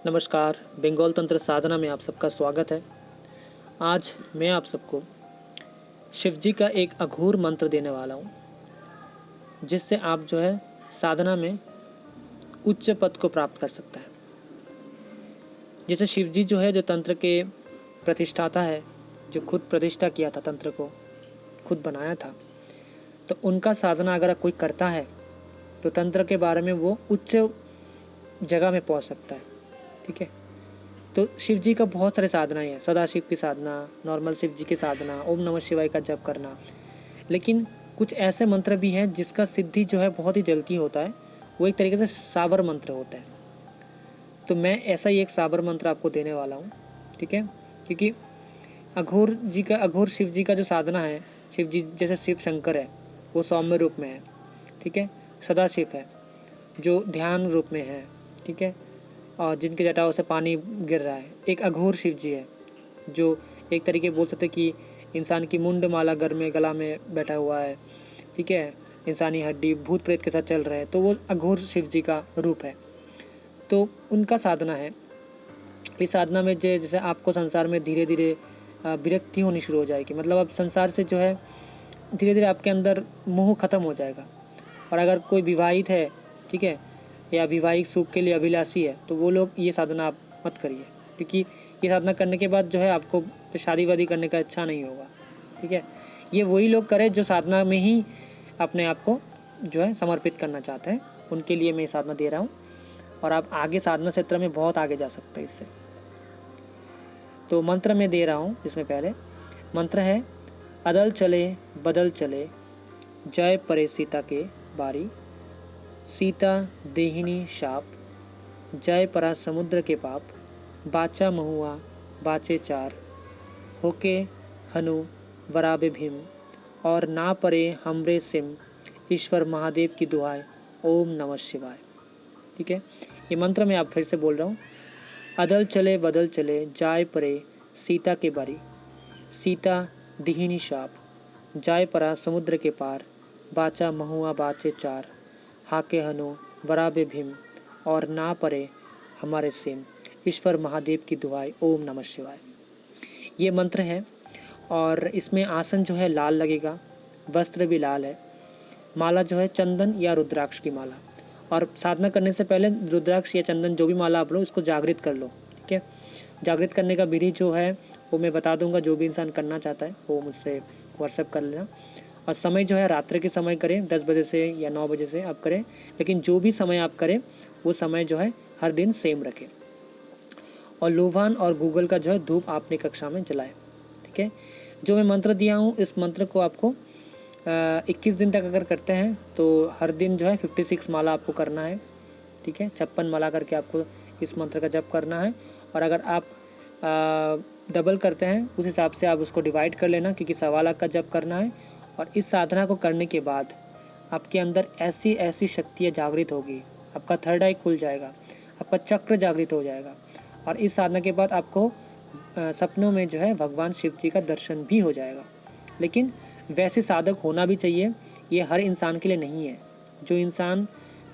नमस्कार, बंगाल तंत्र साधना में आप सबका स्वागत है। आज मैं आप सबको शिव जी का एक अघोर मंत्र देने वाला हूँ, जिससे आप जो है साधना में उच्च पद को प्राप्त कर सकते हैं। जैसे शिव जी जो है, जो तंत्र के प्रतिष्ठाता है, जो खुद प्रतिष्ठा किया था, तंत्र को खुद बनाया था, तो उनका साधना अगर कोई करता है तो तंत्र के बारे में वो उच्च जगह में पहुँच सकता है। ठीक है, तो शिव जी का बहुत सारे साधनाएं हैं। सदाशिव की साधना, नॉर्मल शिव जी की साधना, ओम नमः शिवाय का जप करना, लेकिन कुछ ऐसे मंत्र भी हैं जिसका सिद्धि जो है बहुत ही जल्दी होता है। वो एक तरीके से साबर मंत्र होता है। तो मैं ऐसा ही एक साबर मंत्र आपको देने वाला हूँ। ठीक है, क्योंकि अघोर शिव जी का जो साधना है, शिव जी जैसे शिव शंकर है वो सौम्य रूप में है। ठीक है, सदाशिव है जो ध्यान रूप में है। ठीक है, और जिनके जटाओं से पानी गिर रहा है। एक अघोर शिव जी है जो एक तरीके बोल सकते कि इंसान की मुंड माला गला में बैठा हुआ है। ठीक है, इंसानी हड्डी भूत प्रेत के साथ चल रहे हैं, तो वो अघोर शिव जी का रूप है। तो उनका साधना है। इस साधना में जैसे आपको संसार में धीरे धीरे विरक्ति होनी शुरू हो जाएगी। मतलब अब संसार से जो है धीरे धीरे आपके अंदर मोह खत्म हो जाएगा। और अगर कोई विवाहित है, ठीक है, या वैवाहिक सुख के लिए अभिलाषी है, तो वो लोग ये साधना आप मत करिए, क्योंकि ये साधना करने के बाद जो है आपको शादी वादी करने का इच्छा नहीं होगा। ठीक है, ये वही लोग करें जो साधना में ही अपने आप को जो है समर्पित करना चाहते हैं, उनके लिए मैं ये साधना दे रहा हूँ। और आप आगे साधना क्षेत्र में बहुत आगे जा सकते हैं इससे। तो मंत्र मैं दे रहा हूँ। इसमें पहले मंत्र है, अदल चले बदल चले जय परे सीता के बारी, सीता देहिनी शाप जय परा समुद्र के पाप, बाचा महुआ बाचे चार, होके हनु वराबे भीम, और ना परे हमरे सिम, ईश्वर महादेव की दुहाई, ओम नमः शिवाय। ठीक है, ये मंत्र मैं आप फिर से बोल रहा हूँ। अदल चले बदल चले जाय परे सीता के बारी, सीता दिहिनी शाप जाय परा समुद्र के पार, बाचा महुआ बाचे चार, हाके हनु वराबे भीम, और ना परे हमारे सिम, ईश्वर महादेव की दुहाई, ओम नमः शिवाय। ये मंत्र है और इसमें आसन जो है लाल लगेगा, वस्त्र भी लाल है, माला जो है चंदन या रुद्राक्ष की माला। और साधना करने से पहले रुद्राक्ष या चंदन जो भी माला आप लो, इसको जागृत कर लो। ठीक है, जागृत करने का विधि जो है वो मैं बता दूंगा। जो भी इंसान करना चाहता है वो मुझसे व्हाट्सएप कर लेना। और समय जो है रात्रि के समय करें, 10 बजे से या 9 बजे से आप करें, लेकिन जो भी समय आप करें वो समय जो है हर दिन सेम रखें। और लोभान और गूगल का जो है धूप आपने कक्षा में जलाएं। ठीक है, जो मैं मंत्र दिया हूँ, इस मंत्र को आपको 21 दिन तक अगर करते हैं तो हर दिन जो है 56 माला आपको करना है। ठीक है, 56 माला करके आपको इस मंत्र का जप करना है। और अगर आप डबल करते हैं उस हिसाब से आप उसको डिवाइड कर लेना, क्योंकि 1.25 लाख का जप करना है। और इस साधना को करने के बाद आपके अंदर ऐसी ऐसी शक्तियाँ जागृत होगी, आपका थर्ड आई खुल जाएगा, आपका चक्र जागृत हो जाएगा। और इस साधना के बाद आपको सपनों में जो है भगवान शिव जी का दर्शन भी हो जाएगा। लेकिन वैसे साधक होना भी चाहिए, ये हर इंसान के लिए नहीं है। जो इंसान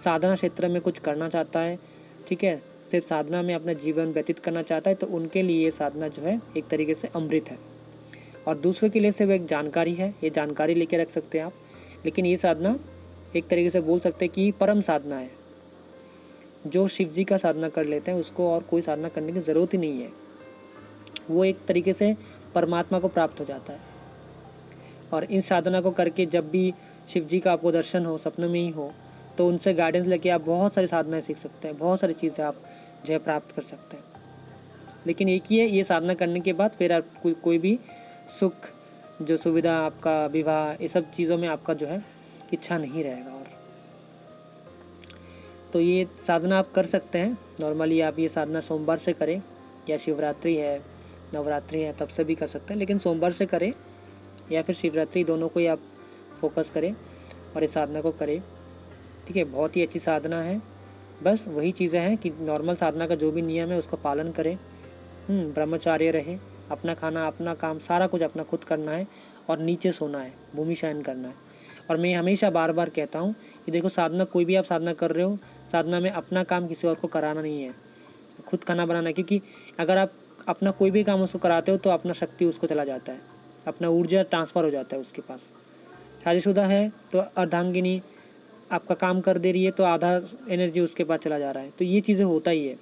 साधना क्षेत्र में कुछ करना चाहता है, ठीक है, सिर्फ साधना में अपना जीवन व्यतीत करना चाहता है, तो उनके लिए ये साधना जो है एक तरीके से अमृत है। और दूसरों के लिए सिर्फ एक जानकारी है, ये जानकारी लेके रख सकते हैं आप। लेकिन ये साधना एक तरीके से बोल सकते हैं कि परम साधना है। जो शिव जी का साधना कर लेते हैं उसको और कोई साधना करने की ज़रूरत ही नहीं है। वो एक तरीके से परमात्मा को प्राप्त हो जाता है। और इस साधना को करके जब भी शिव जी का आपको दर्शन हो, सपनों में ही हो, तो उनसे गाइडेंस लेके आप बहुत सारी साधनाएं सीख सकते हैं, बहुत सारी चीज़ें आप जो है प्राप्त कर सकते हैं। लेकिन एक ही है, ये साधना करने के बाद फिर आप कोई भी सुख, जो सुविधा, आपका विवाह, ये सब चीज़ों में आपका जो है इच्छा नहीं रहेगा। और तो ये साधना आप कर सकते हैं। नॉर्मली आप ये साधना सोमवार से करें, या शिवरात्रि है, नवरात्रि है, तब से भी कर सकते हैं, लेकिन सोमवार से करें या फिर शिवरात्रि, दोनों को ही आप फोकस करें और इस साधना को करें। ठीक है, बहुत ही अच्छी साधना है। बस वही चीज़ें हैं कि नॉर्मल साधना का जो भी नियम है उसको पालन करें, ब्रह्मचार्य रहें, अपना खाना, अपना काम, सारा कुछ अपना खुद करना है, और नीचे सोना है, भूमि शयन करना है। और मैं हमेशा बार बार कहता हूँ कि देखो, साधना कोई भी आप साधना कर रहे हो, साधना में अपना काम किसी और को कराना नहीं है। खुद खाना बनाना, क्योंकि अगर आप अपना कोई भी काम उसको कराते हो तो अपना शक्ति उसको चला जाता है, अपना ऊर्जा ट्रांसफ़र हो जाता है उसके पास। शादीशुदा है तो अर्धांगिनी आपका काम कर दे रही है तो आधा एनर्जी उसके पास चला जा रहा है, तो ये चीज़ें होता ही है।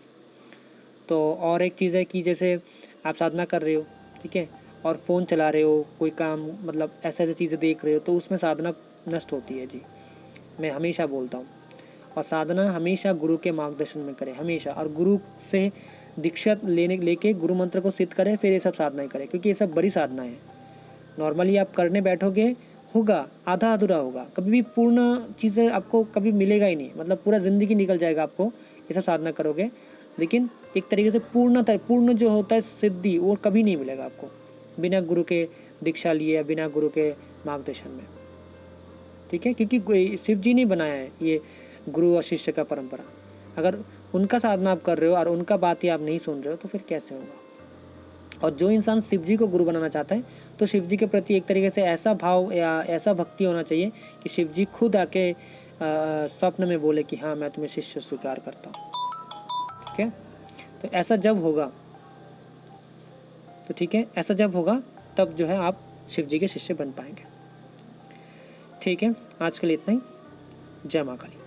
तो और एक चीज़ है कि जैसे आप साधना कर रहे हो, ठीक है, और फ़ोन चला रहे हो, कोई काम मतलब ऐसे ऐसे चीज़ें देख रहे हो, तो उसमें साधना नष्ट होती है जी, मैं हमेशा बोलता हूँ। और साधना हमेशा गुरु के मार्गदर्शन में करें हमेशा, और गुरु से दीक्षा लेके गुरु मंत्र को सिद्ध करें, फिर ये सब साधनाएं करें, क्योंकि ये सब बड़ी साधनाएं हैं। नॉर्मली आप करने बैठोगे होगा आधा अधूरा होगा, कभी भी पूर्ण चीज़ें आपको कभी मिलेगा ही नहीं, मतलब पूरा ज़िंदगी निकल जाएगा आपको ये सब साधना करोगे, लेकिन एक तरीके से पूर्ण जो होता है सिद्धि वो कभी नहीं मिलेगा आपको बिना गुरु के दीक्षा लिए या बिना गुरु के मार्गदर्शन में, ठीक है। क्योंकि शिव जी नहीं बनाया है ये गुरु और शिष्य का परंपरा। अगर उनका साधना आप कर रहे हो और उनका बात ही आप नहीं सुन रहे हो तो फिर कैसे होगा। और जो इंसान शिव जी को गुरु बनाना चाहता है तो शिव जी के प्रति एक तरीके से ऐसा भाव या ऐसा भक्ति होना चाहिए कि शिव जी खुद आके स्वप्न में बोले कि हाँ मैं तुम्हें शिष्य स्वीकार करता हूँ, ठीक है। तो ऐसा जब होगा तो ठीक है, ऐसा जब होगा तब जो है आप शिव जी के शिष्य बन पाएंगे, ठीक है। आज के लिए इतना ही। जय मां काली।